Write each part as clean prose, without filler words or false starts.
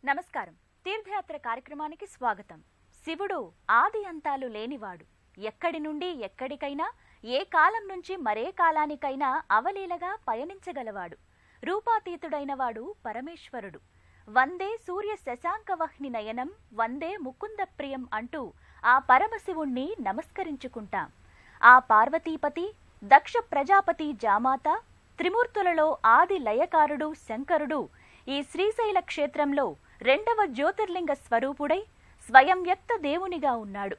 నమస్కారం. తీర్థయాత్ర కార్యక్రమానికి స్వాగతం. శివుడు ఆది అంతాలు లేనివాడు. ఎక్కడి నుండి ఎక్కడికైనా, ఏ కాలం నుంచి మరే కాలానికైనా అవలీలగా పయనించగలవాడు. రూపాతీతుడైనవాడు పరమేశ్వరుడు. వందే సూర్య శశాంకవహ్ని నయనం వందే ముకుంద ప్రియం అంటూ ఆ పరమశివుణ్ణి నమస్కరించుకుంటాం. ఆ పార్వతీపతి, దక్ష ప్రజాపతి జామాత, త్రిమూర్తులలో ఆది లయకారుడు శంకరుడు ఈ శ్రీశైల క్షేత్రంలో రెండవ జ్యోతిర్లింగ స్వరూపుడై స్వయం వ్యక్త దేవునిగా ఉన్నాడు.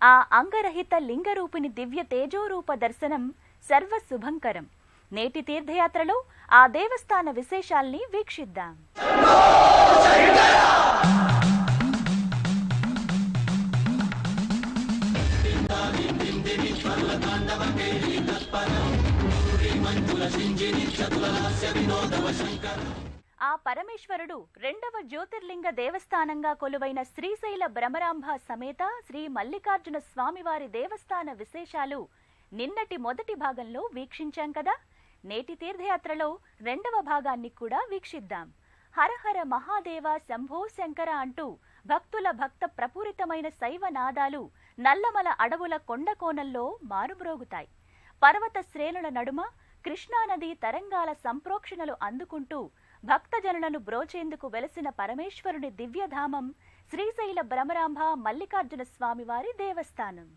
ఆ అంగరహిత లింగరూపిణి దివ్య తేజోరూప దర్శనం సర్వశుభంకరం. నేటి తీర్థయాత్రలో ఆ దేవస్థాన విశేషాల్ని వీక్షిద్దాం. ఆ పరమేశ్వరుడు రెండవ జ్యోతిర్లింగ దేవస్థానంగా కొలువైన శ్రీశైల భ్రమరాంబ సమేత శ్రీ మల్లికార్జున స్వామివారి దేవస్థాన విశేషాలు నిన్నటి మొదటి భాగంలో వీక్షించాం కదా. నేటి తీర్థయాత్రలో రెండవ భాగాన్ని కూడా వీక్షిద్దాం. హరహర మహాదేవ శంభో శంకర అంటూ భక్తుల భక్త ప్రపూరితమైన శైవ నాదాలు నల్లమల అడవుల కొండకోణంలో మారుమ్రోగుతాయి. పర్వత శ్రేణుల నడుమ కృష్ణానది తరంగాల సంప్రోక్షణలు అందుకుంటూ భక్తజనులను బ్రోచేందుకు వెలసిన పరమేశ్వరుని దివ్యధామం శ్రీశైల భ్రమరాంబ మల్లికార్జున స్వామివారి దేవస్థానం.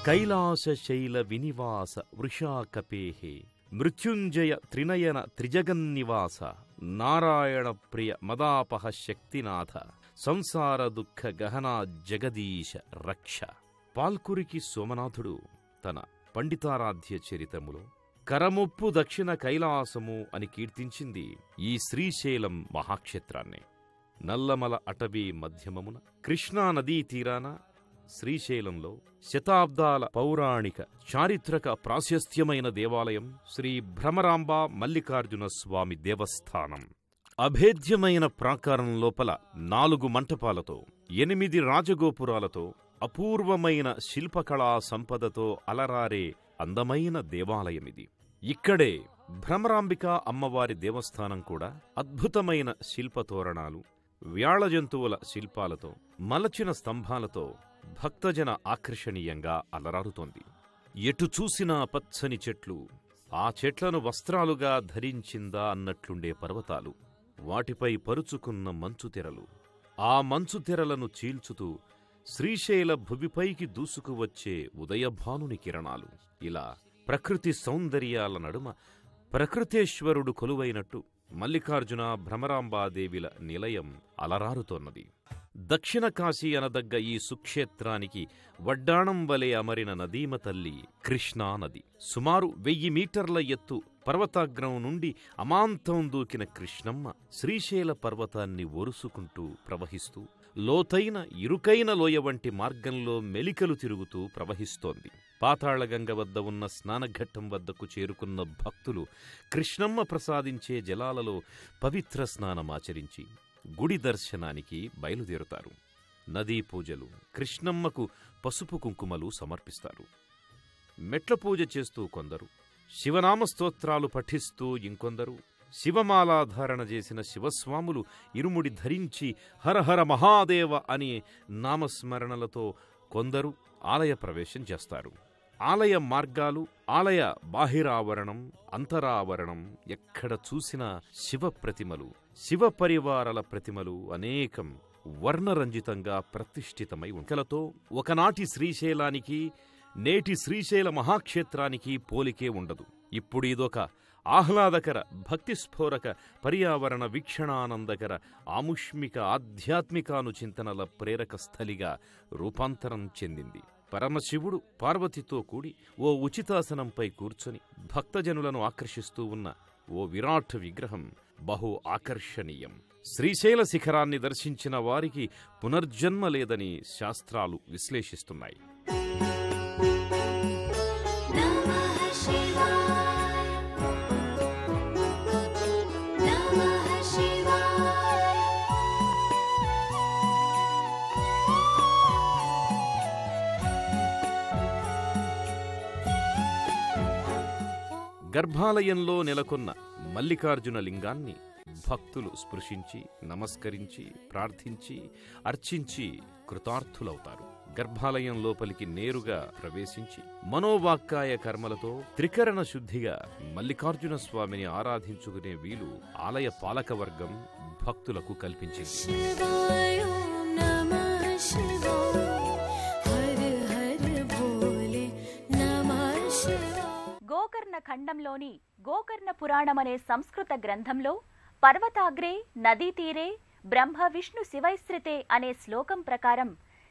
కైలాసశైల వినివాస వృషాకపేహే మృత్యుంజయ త్రినయన త్రిజగన్నివాస నారాయణ ప్రియ మదాపహ శక్తినాథ సంసార దుఃఖ గహనా జగదీశ రక్ష. పాల్కురికి సోమనాథుడు తన పండితారాధ్య చరితములో కరముప్పు దక్షిణ కైలాసము అని కీర్తించింది ఈ శ్రీశైలం మహాక్షేత్రాన్నే. నల్లమల అటవీ మధ్యమమున కృష్ణానదీ తీరాన శ్రీశైలంలో శతాబ్దాల పౌరాణిక చారిత్రక ప్రాశస్త్యమైన దేవాలయం శ్రీ భ్రమరాంబ మల్లికార్జున స్వామి దేవస్థానం. అభేద్యమైన ప్రాకారం లోపల 4 మంటపాలతో 8 రాజగోపురాలతో అపూర్వమైన శిల్పకళా సంపదతో అలరారే అందమైన దేవాలయమిది. ఇక్కడే భ్రమరాంబిక అమ్మవారి దేవస్థానం కూడా అద్భుతమైన శిల్పతోరణాలు, వ్యాళ జంతువుల శిల్పాలతో మలచిన స్తంభాలతో భక్తజన ఆకర్షణీయంగా అలరారుతోంది. ఎటు చూసినా పచ్చని చెట్లు, ఆ చెట్లను వస్త్రాలుగా ధరించిందా అన్నట్లుండే పర్వతాలు, వాటిపై పరుచుకున్న మంచుతెరలు, ఆ మంచుతెరలను చీల్చుతూ శ్రీశైల భువిపైకి దూసుకువచ్చే ఉదయభానుని కిరణాలు, ఇలా ప్రకృతి సౌందర్యాల నడుమ ప్రకృతేశ్వరుడు కొలువైనట్టు మల్లికార్జున భ్రమరాంబాదేవిల నిలయం అలరారుతోన్నది. దక్షిణ కాశీ అనదగ్గ ఈ సుక్షేత్రానికి వడ్డాణం వలె అమరిన నదీమ తల్లి కృష్ణానది. సుమారు 1000 మీటర్ల ఎత్తు పర్వతాగ్రం నుండి అమాంతం దూకిన కృష్ణమ్మ శ్రీశైల పర్వతాన్ని ఒరుసుకుంటూ ప్రవహిస్తూ లోతైన ఇరుకైన లోయ వంటి మార్గంలో మెలికలు తిరుగుతూ ప్రవహిస్తోంది. పాతాళగంగ వద్ద ఉన్న స్నానఘట్టం వద్దకు చేరుకున్న భక్తులు కృష్ణమ్మ ప్రసాదించే జలాలలో పవిత్ర స్నానమాచరించి గుడి దర్శనానికి బయలుదేరుతారు. నదీ పూజలు, కృష్ణమ్మకు పసుపు కుంకుమలు సమర్పిస్తారు. మెట్ల పూజ చేస్తూ కొందరు, శివనామస్తోత్రాలు పఠిస్తూ ఇంకొందరు, శివమాలాధారణ చేసిన శివస్వాములు ఇరుముడి ధరించి హరహర మహాదేవ అనే నామస్మరణలతో కొందరు ఆలయ ప్రవేశం చేస్తారు. ఆలయ మార్గాలు, ఆలయ బాహిరావరణం, అంతరావరణం ఎక్కడ చూసినా శివ ప్రతిమలు, శివ పరివారాల ప్రతిమలు అనేకం వర్ణరంజితంగా ప్రతిష్ఠితమై ఉంటలతో ఒకనాటి శ్రీశైలానికి నేటి శ్రీశైల మహాక్షేత్రానికి పోలికే ఉండదు. ఇప్పుడు ఇదొక ఆహ్లాదకర భక్తిస్ఫోరక పర్యావరణ వీక్షణానందకర ఆముష్మిక ఆధ్యాత్మికానుచింతనల ప్రేరక స్థలిగా రూపాంతరం చెందింది. పరమశివుడు పార్వతితో కూడి ఓ ఉచితాసనంపై కూర్చొని భక్తజనులను ఆకర్షిస్తూ ఉన్న ఓ విరాట్ విగ్రహం బహు ఆకర్షణీయం. శ్రీశైల శిఖరాన్ని దర్శించిన వారికి పునర్జన్మ లేదని శాస్త్రాలు విశ్లేషిస్తున్నాయి. గర్భాలయంలో నెలకొన్న మల్లికార్జున లింగాన్ని భక్తులు స్పృశించి నమస్కరించి ప్రార్థించి అర్చించి కృతార్థులవుతారు. గర్భాలయం లోపలికి నేరుగా ప్రవేశించి మనోవాక్కాయ కర్మలతో త్రికరణ శుద్ధిగా మల్లికార్జున స్వామిని ఆరాధించుకునే వీలు ఆలయ పాలకవర్గం భక్తులకు కల్పించింది. గోకర్ణ ఖండంలోని గోకర్ణ పురాణమనే సంస్కృత గ్రంథంలో పర్వతాగ్రే నదీ తీరే బ్రహ్మ విష్ణు శివైశ్రితే అనే శ్లోకం ప్రకారం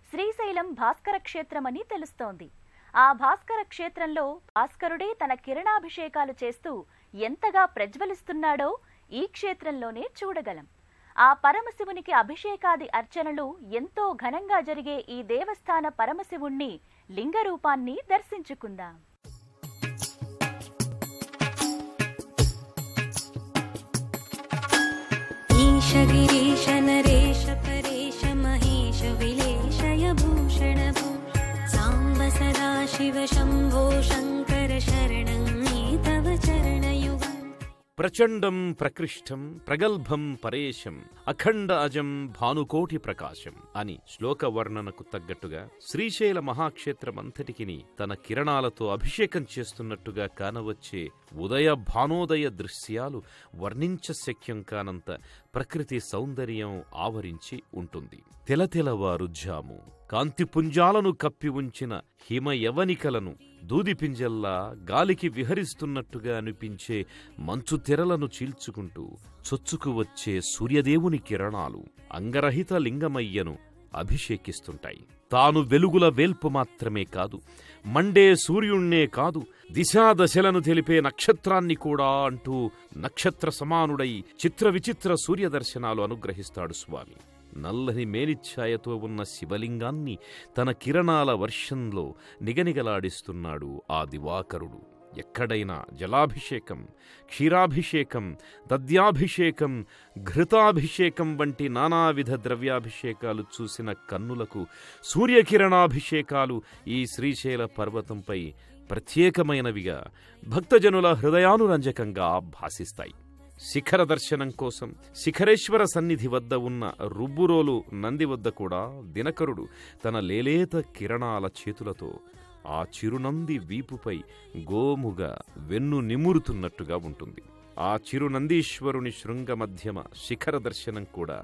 శ్రీశైలం భాస్కర క్షేత్రమని తెలుస్తోంది. ఆ భాస్కర క్షేత్రంలో భాస్కరుడే తన కిరణాభిషేకాలు చేస్తూ ఎంతగా ప్రజ్వలిస్తున్నాడో ఈ క్షేత్రంలోనే చూడగలం. ఆ పరమశివునికి అభిషేకాది అర్చనలు ఎంతో ఘనంగా జరిగే ఈ దేవస్థాన పరమశివుణ్ణి లింగరూపాన్ని దర్శించుకుందాం. गिरीश नरेश परेश महेश विलेशय भूषण सांब सदा शिव शंभो शंकर शरणं मे तव चरणयुगम्. ప్రచండం ప్రకృష్టం ప్రగల్భం పరేశం అఖండ అజం భానుకోటి ప్రకాశం అని శ్లోక వర్ణనకు తగ్గట్టుగా శ్రీశైల మహాక్షేత్రమంతటికిని తన కిరణాలతో అభిషేకం చేస్తున్నట్టుగా కానవచ్చే ఉదయ భానోదయ దృశ్యాలు వర్ణించశక్యం కానంత ప్రకృతి సౌందర్యం ఆవరించి ఉంటుంది. తెలతెలవారు జాము కాంతిపుంజాలను కప్పి ఉంచిన హిమయవనికలను దూదిపింజల్లా గాలికి విహరిస్తున్నట్టుగా అనిపించే మంచు తెరలను చీల్చుకుంటూ చొచ్చుకు వచ్చే సూర్యదేవుని కిరణాలు అంగరహిత లింగమయ్యను అభిషేకిస్తుంటాయి. తాను వెలుగుల వేల్పు మాత్రమే కాదు, మండే సూర్యుణ్ణే కాదు, దిశాదశలను తెలిపే నక్షత్రాన్ని కూడా అంటూ నక్షత్ర సమానుడై చిత్ర విచిత్ర సూర్యదర్శనాలు అనుగ్రహిస్తాడు స్వామి. నల్లని మేనిఛాయతో ఉన్న శివలింగాన్ని తన కిరణాల వర్షంలో నిగనిగలాడిస్తున్నాడు ఆ దివాకరుడు. ఎక్కడైనా జలాభిషేకం, క్షీరాభిషేకం, దద్యాభిషేకం, ఘృతాభిషేకం వంటి నానావిధ ద్రవ్యాభిషేకాలు చూసిన కన్నులకు సూర్యకిరణాభిషేకాలు ఈ శ్రీశైల పర్వతంపై ప్రత్యేకమైనవిగా భక్తజనుల హృదయానురంజకంగా భాసిస్తాయి. శిఖర దర్శనం కోసం శిఖరేశ్వర సన్నిధి వద్ద ఉన్న రుబ్బురోలు నంది వద్ద కూడా దినకరుడు తన లేలేత కిరణాల చేతులతో ఆ చిరునంది వీపుపై గోముగా వెన్ను నిమురుతున్నట్టుగా ఉంటుంది. ఆ చిరునందీశ్వరుని శృంగ మధ్యమ శిఖర దర్శనం కూడా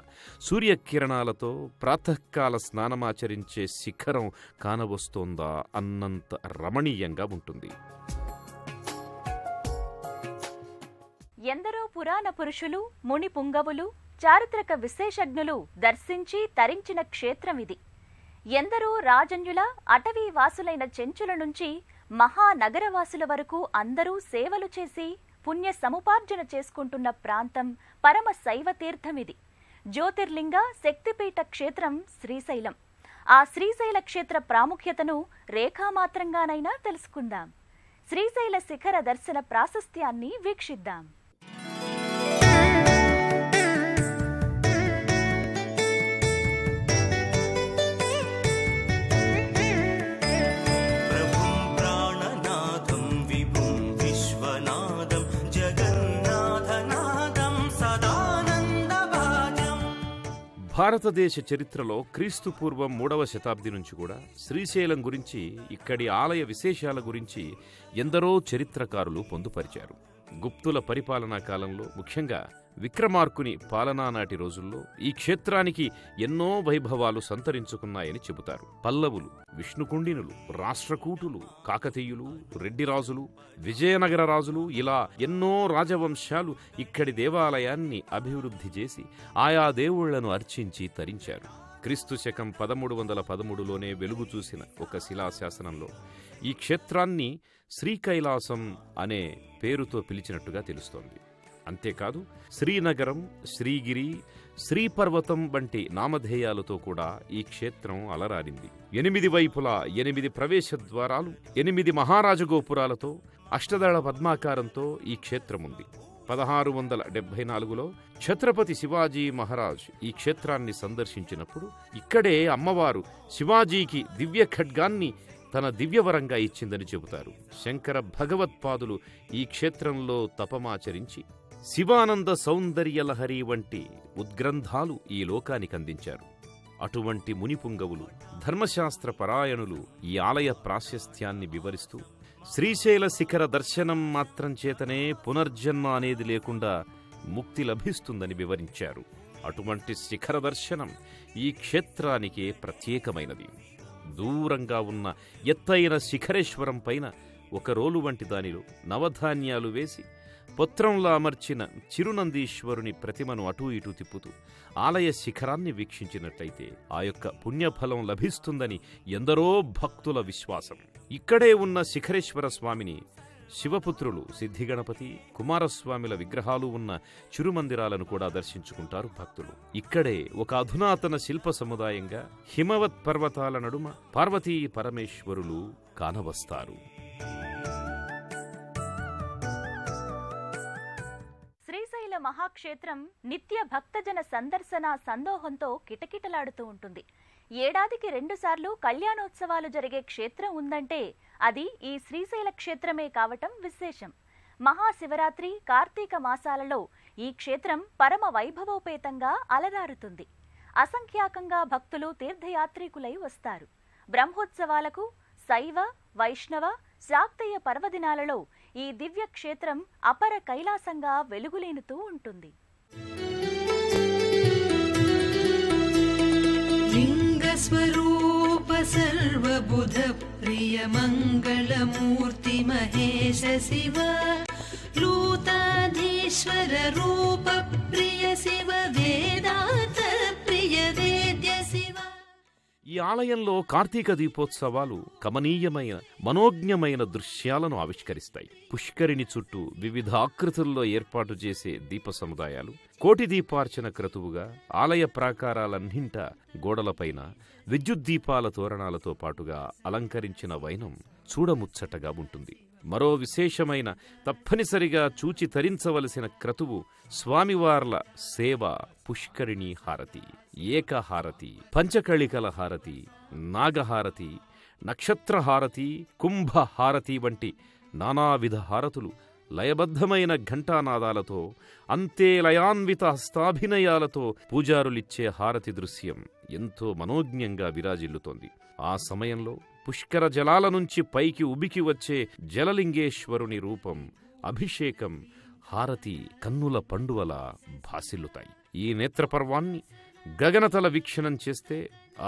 సూర్యకిరణాలతో ప్రాతకాల స్నానమాచరించే శిఖరం కానవస్తోందా అన్నంత రమణీయంగా ఉంటుంది. ఎందరో పురాణ పురుషులు, ముని పుంగవులు, చారిత్రక విశేషజ్ఞులు దర్శించి తరించిన క్షేత్రం ఇది. ఎందరో రాజన్యుల అటవీ వాసులైన చెంచుల నుంచి మహానగరవాసుల వరకు అందరూ సేవలు చేసి పుణ్య సముపార్జన చేసుకుంటున్న ప్రాంతం పరమ శైవ తీర్థమిది. జ్యోతిర్లింగ శక్తిపీఠ క్షేత్రం శ్రీశైలం. ఆ శ్రీశైల క్షేత్ర ప్రాముఖ్యతను రేఖామాత్రంగానైనా తెలుసుకుందాం. శ్రీశైల శిఖర దర్శన ప్రాశస్త్యాన్ని వీక్షిద్దాం. భారతదేశ చరిత్రలో క్రీస్తు పూర్వం 3వ శతాబ్ది నుంచి కూడా శ్రీశైలం గురించి, ఇక్కడి ఆలయ విశేషాల గురించి ఎందరో చరిత్రకారులు పొందుపరిచారు. గుప్తుల పరిపాలనా కాలంలో, ముఖ్యంగా విక్రమార్కుని పాలనా నాటి రోజుల్లో ఈ క్షేత్రానికి ఎన్నో వైభవాలు సంతరించుకున్నాయని చెబుతారు. పల్లవులు, విష్ణుకుండినులు, రాష్ట్రకూటులు, కాకతీయులు, రెడ్డిరాజులు, విజయనగర రాజులు ఇలా ఎన్నో రాజవంశాలు ఇక్కడి దేవాలయాన్ని అభివృద్ధి చేసి ఆయా దేవుళ్లను అర్చించి తరించారు. క్రీస్తు శకం 1313లోనే వెలుగు చూసిన ఒక శిలాశాసనంలో ఈ క్షేత్రాన్ని శ్రీకైలాసం అనే పేరుతో పిలిచినట్టుగా తెలుస్తోంది. అంతేకాదు శ్రీనగరం, శ్రీగిరి, శ్రీపర్వతం వంటి నామధేయాలతో కూడా ఈ క్షేత్రం అలరారింది. 8 వైపులా 8 ప్రవేశ ద్వారాలు, 8 మహారాజగోపురాలతో అష్టదళ పద్మాకారంతో ఈ క్షేత్రముంది. 1674లో ఛత్రపతి శివాజీ మహారాజ్ ఈ క్షేత్రాన్ని సందర్శించినప్పుడు ఇక్కడే అమ్మవారు శివాజీకి దివ్య ఖడ్గాన్ని తన దివ్యవరంగా ఇచ్చిందని చెబుతారు. శంకర భగవత్పాదులు ఈ క్షేత్రంలో తపమాచరించి శివానంద సౌందర్యలహరి వంటి ఉద్గ్రంథాలు ఈ లోకానికి అందించారు. అటువంటి మునిపుంగవులు, ధర్మశాస్త్ర పరాయణులు ఈ ఆలయ ప్రాశస్త్యాన్ని వివరిస్తూ శ్రీశైల శిఖర దర్శనం మాత్రం చేతనే పునర్జన్మ అనేది లేకుండా ముక్తి లభిస్తుందని వివరించారు. అటువంటి శిఖర దర్శనం ఈ క్షేత్రానికే ప్రత్యేకమైనది. దూరంగా ఉన్న ఎత్తైన శిఖరేశ్వరం పైన ఒక రోలు వంటి దానిలో నవధాన్యాలు వేసి పొత్రంలా అమర్చిన చిరునందీశ్వరుని ప్రతిమను అటూ ఇటూ తిప్పుతూ ఆలయ శిఖరాన్ని వీక్షించినట్లయితే ఆ యొక్క పుణ్యఫలం లభిస్తుందని ఎందరో భక్తుల విశ్వాసం. ఇక్కడే ఉన్న శిఖరేశ్వర స్వామిని శివపుత్రులు సిద్ధిగణపతి, కుమారస్వామిల విగ్రహాలు ఉన్న చిరుమందిరాలను కూడా దర్శించుకుంటారు భక్తులు. ఇక్కడే ఒక అధునాతన శిల్ప సముదాయంగా హిమవత్ పర్వతాల నడుమ పార్వతీ పరమేశ్వరులు కానవస్తారు. శ్రీశైల మహాక్షేత్రం నిత్య భక్తజన సందర్శన సందోహంతో కిటకిటలాడుతూ ఉంటుంది. ఏడాదికి 2 సార్లు కళ్యాణోత్సవాలు జరిగే క్షేత్రం ఉందంటే అది ఈ శ్రీశైల క్షేత్రమే కావటం విశేషం. మహాశివరాత్రి, కార్తీక మాసాలలో ఈ క్షేత్రం పరమ వైభవోపేతంగా అలరారుతుంది. అసంఖ్యాకంగా భక్తులు తీర్థయాత్రికులై వస్తారు. బ్రహ్మోత్సవాలకు, శైవ, వైష్ణవ, శాక్తేయ పర్వదినాలలో ఈ దివ్య క్షేత్రం అపర కైలాసంగా వెలుగులేనుతూ ఉంటుంది. स्वरूप सर्वबुध प्रिय मंगलमूर्ति महेश शिव लूताधीश्वर रूप प्रिय शिव वेदांत प्रिय वेद्य शिव. ఈ ఆలయంలో కార్తీక దీపోత్సవాలు కమనీయమైన మనోజ్ఞమైన దృశ్యాలను ఆవిష్కరిస్తాయి. పుష్కరిణి చుట్టూ వివిధ ఆకృతుల్లో ఏర్పాటు చేసే దీప సముదాయాలు, కోటి దీపార్చన క్రతువుగా ఆలయ ప్రాకారాలన్నింట గోడలపైన విద్యుద్దీపాల తోరణాలతో పాటుగా అలంకరించిన వైనం చూడముచ్చటగా ఉంటుంది. మరో విశేషమైన, తప్పనిసరిగా చూచి తరించవలసిన క్రతువు స్వామివార్ల సేవ పుష్కరిణీ హారతి, ఏకహారతి, పంచకళికల హారతి, నాగహారతి, నక్షత్రహారతి, కుంభహారతి వంటి నానావిధ హారతులు లయబద్ధమైన ఘంటానాదాలతో, అంతే లయాన్విత హస్తాభినయాలతో పూజారులిచ్చే హారతి దృశ్యం ఎంతో మనోజ్ఞంగా విరాజిల్లుతోంది. ఆ సమయంలో పుష్కర జలాల నుంచి పైకి ఉబికి వచ్చే జలలింగేశ్వరుని రూపం, అభిషేకం, హారతి కన్నుల పండువలా భాసిల్లుతాయి. ఈ నేత్రపర్వాన్ని గగనతల వీక్షణం చేస్తే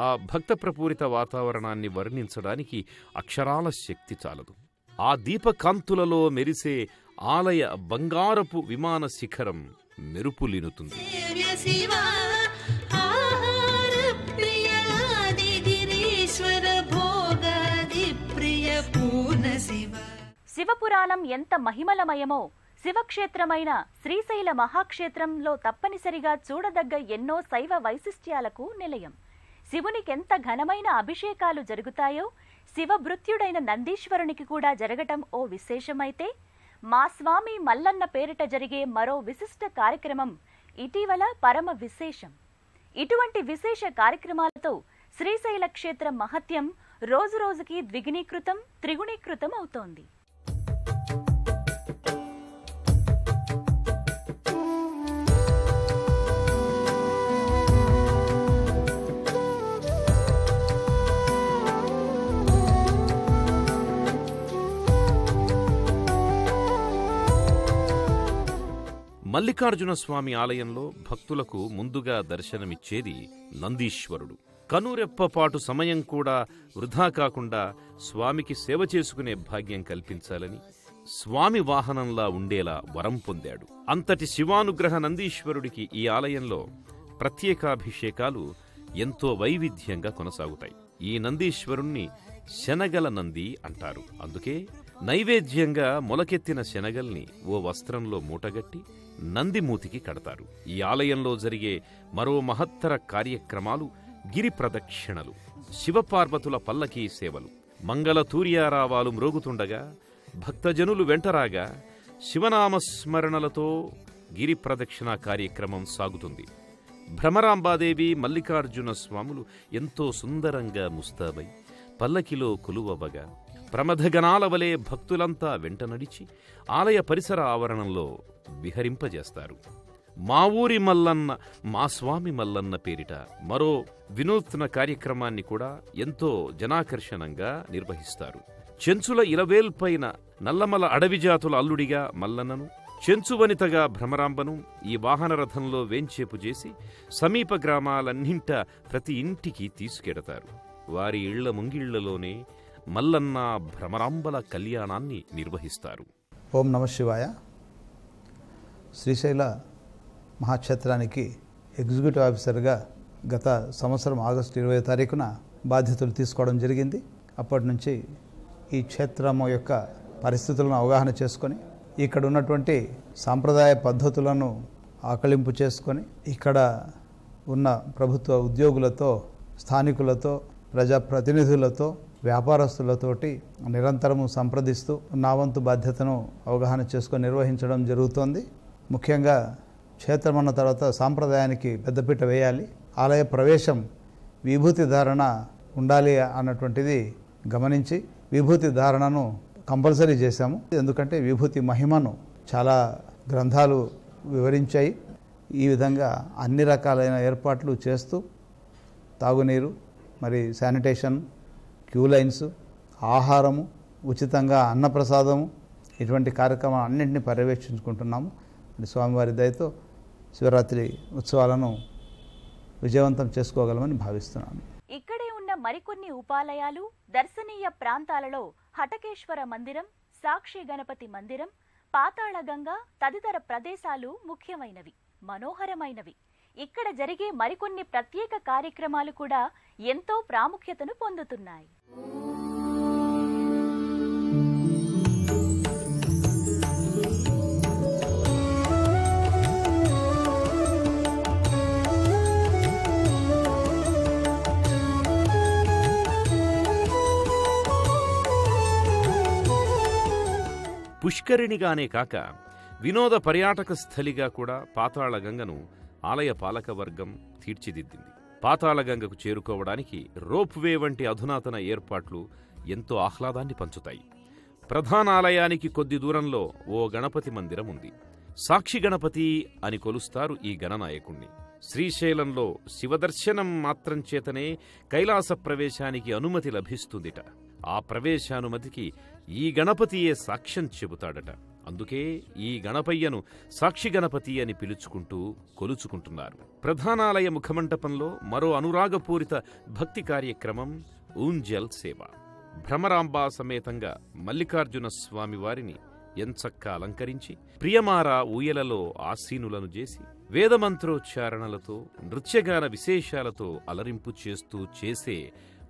ఆ భక్తప్రపూరిత వాతావరణాన్ని వర్ణించడానికి అక్షరాల శక్తి చాలదు. ఆ దీపకాంతులలో మెరిసే ఆలయ బంగారపు విమాన శిఖరం మెరుపులినుతుంది. శివపురాణం ఎంత మహిమలమయమో శివక్షేత్రమైన శ్రీశైల మహాక్షేత్రంలో తప్పనిసరిగా చూడదగ్గ ఎన్నో శైవ వైశిష్ట్యాలకు నిలయం. శివునికెంత ఘనమైన అభిషేకాలు జరుగుతాయో శివభృత్యుడైన నందీశ్వరునికి కూడా జరగటం ఓ విశేషమైతే, మా స్వామి మల్లన్న పేరిట జరిగే మరో విశిష్ట కార్యక్రమం ఇటీవల పరమ విశేషం. ఇటువంటి విశేష కార్యక్రమాలతో శ్రీశైల క్షేత్రం మహత్యం రోజురోజుకి ద్విగుణీకృతం, త్రిగుణీకృతం అవుతోంది. మల్లికార్జున స్వామి ఆలయంలో భక్తులకు ముందుగా దర్శనమిచ్చేది నందీశ్వరుడు. కనురెప్పపాటు సమయం కూడా వృధా కాకుండా స్వామికి సేవ చేసుకునే భాగ్యం కల్పించాలని స్వామి వాహనంలా ఉండేలా వరం పొందాడు. అంతటి శివానుగ్రహ నందీశ్వరుడికి ఈ ఆలయంలో ప్రత్యేకాభిషేకాలు ఎంతో వైవిధ్యంగా కొనసాగుతాయి. ఈ నందీశ్వరుణ్ణి శనగల నంది అంటారు. అందుకే నైవేద్యంగా మొలకెత్తిన శనగల్ని ఓ వస్త్రంలో మూటగట్టి నంది మూతికి కడతారు. ఈ ఆలయంలో జరిగే మరో మహత్తర కార్యక్రమాలు గిరి ప్రదక్షిణలు, శివపార్వతుల పల్లకీ సేవలు. మంగళ తూర్యారావాలు మ్రోగుతుండగా భక్తజనులు వెంటరాగా శివనామస్మరణలతో గిరి ప్రదక్షిణ కార్యక్రమం సాగుతుంది. భ్రమరాంబాదేవి, మల్లికార్జున స్వాములు ఎంతో సుందరంగా ముస్తాబై పల్లకిలో కొలువవ్వగా ప్రమథగణాల వలె భక్తులంతా వెంట నడిచి ఆలయ పరిసర ఆవరణంలో విహరింపజేస్తారు. మా ఊరి మల్లన్న, మా స్వామి మల్లన్న పేరిట మరో వినూత్న కార్యక్రమాన్ని కూడా ఎంతో జనాకర్షణంగా నిర్వహిస్తారు. చెంచుల ఇలవేల్పైన నల్లమల అడవిజాతుల అల్లుడిగా మల్లన్నను, చెంచువనితగా భ్రమరాంబను ఈ వాహనరథంలో వేంచేపు చేసి సమీప గ్రామాలన్నింట ప్రతి ఇంటికి తీసుకెడతారు. వారి ఇళ్ల ముంగిళ్లలోనే మల్లన్న భ్రమరాంబల కళ్యాణాన్ని నిర్వహిస్తారు. ఓం నమ శివాయ. శ్రీశైల మహాక్షేత్రానికి ఎగ్జిక్యూటివ్ ఆఫీసర్గా గత సంవత్సరం ఆగస్టు 20వ తారీఖున బాధ్యతలు తీసుకోవడం జరిగింది. అప్పటి నుంచి ఈ క్షేత్రము యొక్క పరిస్థితులను అవగాహన చేసుకొని ఇక్కడ ఉన్నటువంటి సాంప్రదాయ పద్ధతులను ఆకళింపు చేసుకొని ఇక్కడ ఉన్న ప్రభుత్వ ఉద్యోగులతో, స్థానికులతో, ప్రజాప్రతినిధులతో, వ్యాపారస్తులతోటి నిరంతరము సంప్రదిస్తూ నా వంతు బాధ్యతను అవగాహన చేసుకొని నిర్వహించడం జరుగుతోంది. ముఖ్యంగా క్షేత్రం అన్న తర్వాత సాంప్రదాయానికి పెద్దపీట వేయాలి. ఆలయ ప్రవేశం విభూతి ధారణ ఉండాలి అన్నటువంటిది గమనించి విభూతి ధారణను కంపల్సరీ చేశాము. ఎందుకంటే విభూతి మహిమను చాలా గ్రంథాలు వివరించాయి. ఈ విధంగా అన్ని రకాలైన ఏర్పాట్లు చేస్తూ తాగునీరు, మరి శానిటేషన్, క్యూ లైన్స్, ఆహారము, ఉచితంగా అన్నప్రసాదము, ఇటువంటి కార్యక్రమాలు అన్నింటినీ పర్యవేక్షించుకుంటున్నాము. స్వామివారి దయతో శివరాత్రి ఉత్సవాలను విజయవంతం చేసుకోగలమని భావిస్తున్నాను. ఇక్కడే ఉన్న మరికొన్ని ఉపాలయాలు, దర్శనీయ ప్రాంతాలలో హటకేశ్వర మందిరం, సాక్షి గణపతి మందిరం, పాతాళగంగా తదితర ప్రదేశాలు ముఖ్యమైనవి, మనోహరమైనవి. ఇక్కడ జరిగే మరికొన్ని ప్రత్యేక కార్యక్రమాలు కూడా ఎంతో ప్రాముఖ్యతను పొందుతున్నాయి. పుష్కరిణిగానే కాక వినోద పర్యాటక స్థలిగా కూడా పాతాళగంగను ఆలయ పాలకవర్గం తీర్చిదిద్దింది. పాతాళగంగకు చేరుకోవడానికి రోప్వే వంటి అధునాతన ఏర్పాట్లు ఎంతో ఆహ్లాదాన్ని పంచుతాయి. ప్రధాన ఆలయానికి కొద్ది దూరంలో ఓ గణపతి మందిరం ఉంది. సాక్షి గణపతి అని కొలుస్తారు ఈ గణనాయకుణ్ణి. శ్రీశైలంలో శివదర్శనం మాత్రం చేతనే కైలాస ప్రవేశానికి అనుమతి లభిస్తుందిట. ఆ ప్రవేశానుమతికి ఈ గణపతియే సాక్ష్యం చెబుతాడట. అందుకే ఈ గణపయ్యను సాక్షి గణపతి అని పిలుచుకుంటూ కొలుచుకుంటున్నారు. ప్రధానాలయ ముఖమంటపంలో మరో అనురాగపూరిత భక్తి కార్యక్రమం ఊంజల్ సేవ. భ్రమరాంబా సమేతంగా మల్లికార్జున స్వామివారిని ఎంచక్కా అలంకరించి ప్రియమార ఊయలలో ఆసీనులను చేసి వేదమంత్రోచ్చారణలతో, నృత్యగాన విశేషాలతో అలరింపు చేస్తూ చేసే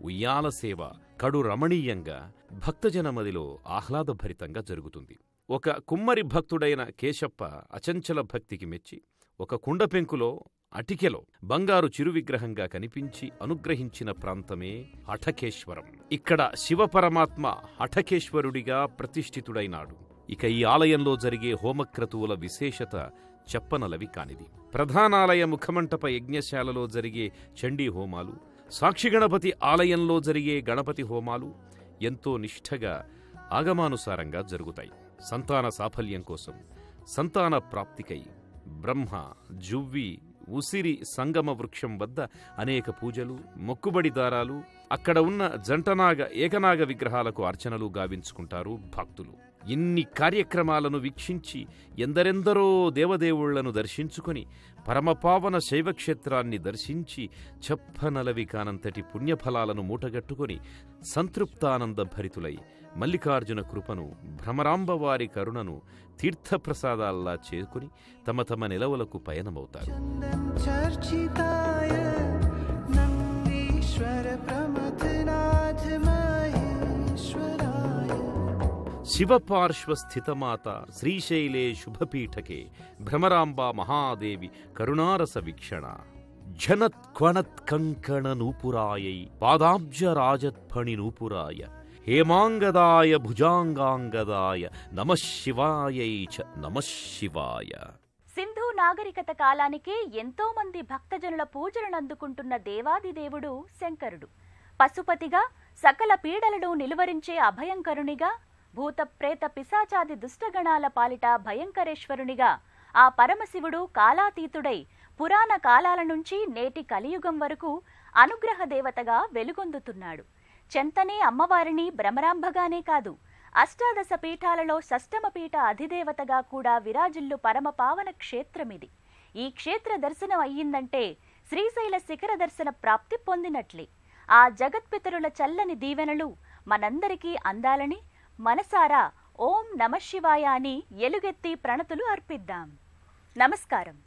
ఉయ్యాల సేవ కడు రమణీయంగా భక్తజనమదిలో ఆహ్లాదభరితంగా జరుగుతుంది. ఒక కుమ్మరి భక్తుడైన కేశప్ప అచంచల భక్తికి మెచ్చి ఒక కుండపెంకులో అటికెలో బంగారు చిరువిగ్రహంగా కనిపించి అనుగ్రహించిన ప్రాంతమే హఠకేశ్వరం. ఇక్కడ శివపరమాత్మ హఠకేశ్వరుడిగా ప్రతిష్ఠితుడైనాడు. ఇక ఈ ఆలయంలో జరిగే హోమక్రతువుల విశేషత చెప్పనలవి కానిది. ప్రధానాలయ ముఖమంటప యజ్ఞశాలలో జరిగే చండీ హోమాలు, సాక్షిగణపతి ఆలయంలో జరిగే గణపతి హోమాలు ఎంతో నిష్ఠగా ఆగమానుసారంగా జరుగుతాయి. సంతాన సాఫల్యం కోసం, సంతాన ప్రాప్తికై బ్రహ్మ, జువ్వి, ఉసిరి సంగమ వృక్షం వద్ద అనేక పూజలు, మొక్కుబడి దారాలు, అక్కడ ఉన్న జంటనాగ, ఏకనాగ విగ్రహాలకు అర్చనలు గావించుకుంటారు భక్తులు. ఇన్ని కార్యక్రమాలను వీక్షించి ఎందరెందరో దేవదేవుళ్లను దర్శించుకొని పరమపావన శైవక్షేత్రాన్ని దర్శించి చెప్పనలవి కానంతటి పుణ్యఫలాలను మూటగట్టుకొని సంతృప్తానంద భరితులై మల్లికార్జున కృపను, భ్రమరాంబవారి కరుణను తీర్థప్రసాదాల్లా చేరుకుని తమ తమ నిలవులకు పయనమవుతారు. శివపార్శ్వస్థితమాత శ్రీశైలే శుభపీఠకే భ్రమరాంబా మహాదేవి కరుణారస వీక్షణ జనత్క్వణత్కంకణ నూపురాయై పాదాబ్జరాజత్ఫణి నూపురాయ హేమాంగదాయ భుజాంగాంగదాయ నమఃశివాయై చ నమఃశివాయ. సింధు నాగరికత కాలానికి ఎంతో మంది భక్తజనుల పూజలను అందుకుంటున్న దేవాదిదేవుడు శంకరుడు. పశుపతిగా సకల పీడలను నిలువరించే అభయంకరునిగా, భూత ప్రేత పిశాచాది దుష్టగణాల పాలిట భయంకరేశ్వరునిగా ఆ పరమశివుడు కాలాతీతుడై పురాణ కాలాల నుంచి నేటి కలియుగం వరకు అనుగ్రహ దేవతగా వెలుగొందుతున్నాడు. చెంతనే అమ్మవారిని భ్రమరాంబగానే కాదు, అష్టాదశ పీఠాలలో షష్టమ పీఠ అధిదేవతగా కూడా విరాజిల్లు పరమ పావన క్షేత్రమిది. ఈ క్షేత్ర దర్శనం అయ్యిందంటే శ్రీశైల శిఖర దర్శన ప్రాప్తి పొందినట్లే. ఆ జగత్పితరుల చల్లని దీవెనలు మనందరికీ అందాలని మనసారా ఓం నమఃశివాయ అని ఎలుగెత్తి ప్రణతులు అర్పిద్దాం. నమస్కారం.